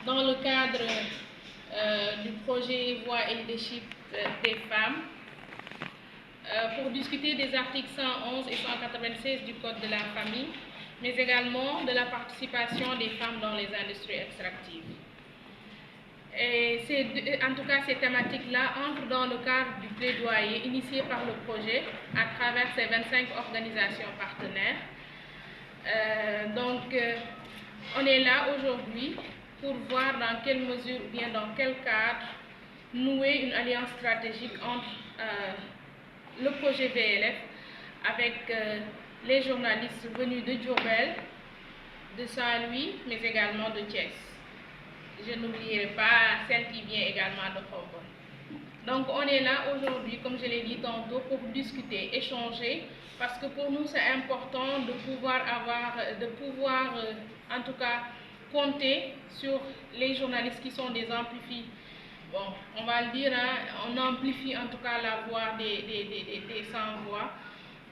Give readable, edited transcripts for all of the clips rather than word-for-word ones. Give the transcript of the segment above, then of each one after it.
dans le cadre du projet Voix et Leadership des femmes pour discuter des articles 111 et 196 du Code de la famille, mais également de la participation des femmes dans les industries extractives. Et en tout cas, ces thématiques-là entrent dans le cadre du plaidoyer initié par le projet à travers ses 25 organisations partenaires. On est là aujourd'hui pour voir dans quelle mesure ou bien dans quel cadre nouer une alliance stratégique entre le projet VLF avec les journalistes venus de Diourbel, de Saint-Louis, mais également de Thiès. Je n'oublierai pas celle qui vient également de Khombole. Donc on est là aujourd'hui, comme je l'ai dit tantôt, pour discuter, échanger, parce que pour nous c'est important de pouvoir en tout cas compter sur les journalistes qui sont des amplifiés. Bon, on va le dire, hein, on amplifie en tout cas la voix des sans-voix.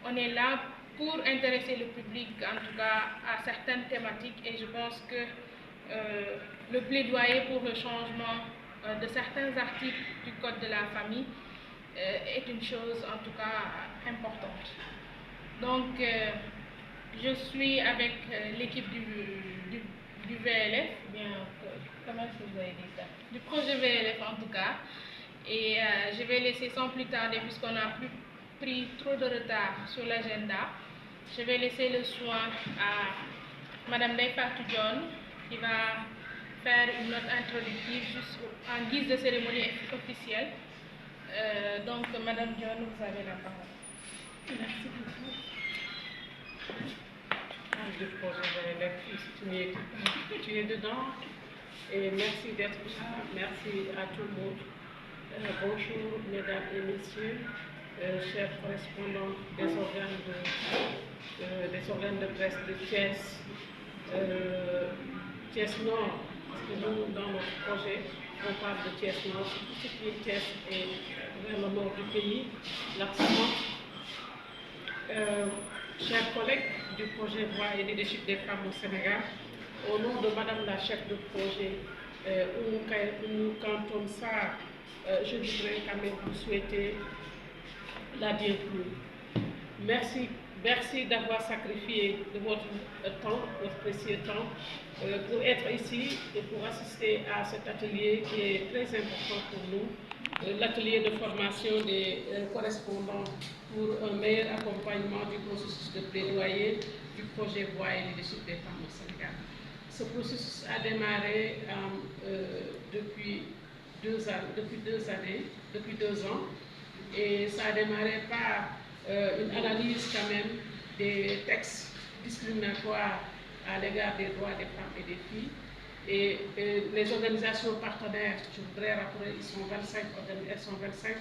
On est là pour intéresser le public en tout cas à certaines thématiques et je pense que le plaidoyer pour le changement de certains articles du Code de la famille est une chose en tout cas importante. Donc, je suis avec l'équipe du VLF, bien, comment est-ce que vous avez dit ça? Du projet VLF en tout cas. Et je vais laisser sans plus tarder, puisqu'on a pris trop de retard sur l'agenda, je vais laisser le soin à Madame Fatou John qui va faire une note introductive juste en guise de cérémonie officielle. Donc, Madame John, vous avez la parole. Merci beaucoup. Le projet VLF, tu es dedans. Et merci d'être là. Merci à tout le monde. Bonjour, mesdames et messieurs, chers correspondants des organes de presse de Thiès, Thiès Nord, parce que nous, dans notre projet, on parle de Thiès Nord, tout ce qui est Thiès et vers le nord du pays, l'accent. Chers collègues du projet Voix et Leadership des femmes au Sénégal, au nom de Madame la chef de projet, Oumou Kanton Sarr, je voudrais quand même vous souhaiter la bienvenue. Merci d'avoir sacrifié de votre temps, votre précieux temps, pour être ici et pour assister à cet atelier qui est très important pour nous, l'atelier de formation des correspondants pour un meilleur accompagnement du processus de plaidoyer du projet Voix et Leadership des femmes au Sénégal. Ce processus a démarré depuis 2 ans, et ça a démarré par une analyse quand même des textes discriminatoires à l'égard des droits des femmes et des filles. Et les organisations partenaires, je voudrais rappeler, elles sont 25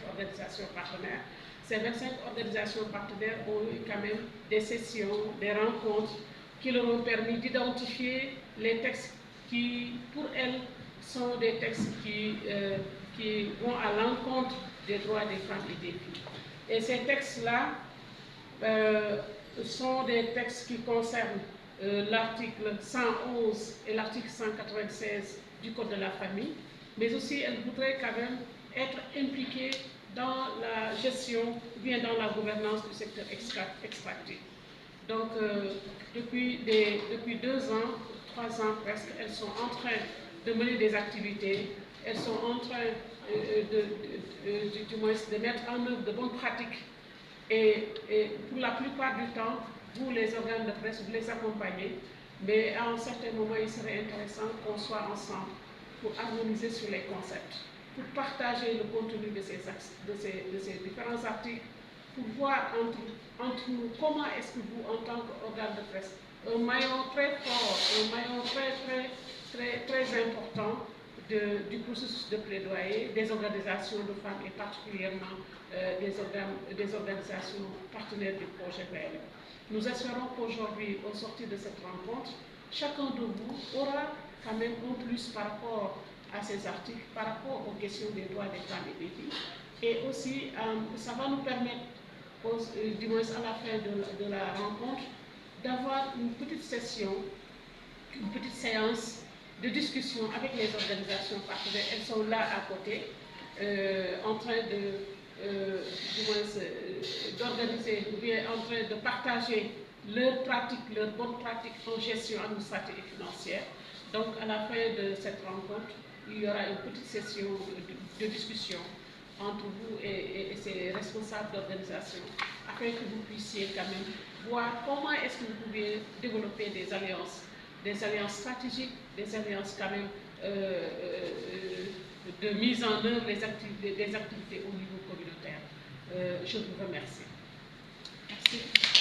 organisations partenaires. Ces 25 organisations partenaires ont eu quand même des sessions, des rencontres qui leur ont permis d'identifier les textes qui, pour elles, sont des textes qui vont à l'encontre des droits des femmes et des filles. Et ces textes-là sont des textes qui concernent l'article 111 et l'article 196 du Code de la famille, mais aussi elles voudraient quand même être impliquées dans la gestion ou bien dans la gouvernance du secteur extractif. Donc, depuis 2 ans, 3 ans presque, elles sont en train de mener des activités, elles sont en train du moins de mettre en œuvre de bonnes pratiques. Et pour la plupart du temps, vous, les organes de presse, vous les accompagnez, mais à un certain moment, il serait intéressant qu'on soit ensemble pour harmoniser sur les concepts, pour partager le contenu de ces différents articles, pour voir entre nous comment est-ce que vous, en tant qu'organe de presse, un maillon très fort, un maillon très important du processus de plaidoyer des organisations de femmes et particulièrement des organisations partenaires du projet VLF. Nous espérons qu'aujourd'hui, au sortir de cette rencontre, chacun de vous aura quand même un plus par rapport à ces articles, par rapport aux questions des droits des femmes et des filles. Et aussi, ça va nous permettre, du moins à la fin de la rencontre, d'avoir une petite session, une petite séance de discussion avec les organisations partenaires. Elles sont là à côté, en train d'organiser ou bien en train de partager leurs pratiques, leurs bonnes pratiques en gestion administrative et financière. Donc à la fin de cette rencontre, il y aura une petite session de discussion entre vous et ces responsables d'organisation, afin que vous puissiez quand même voir comment est-ce que vous pouvez développer des alliances stratégiques, des alliances quand même de mise en œuvre des activités au niveau communautaire. Je vous remercie. Merci.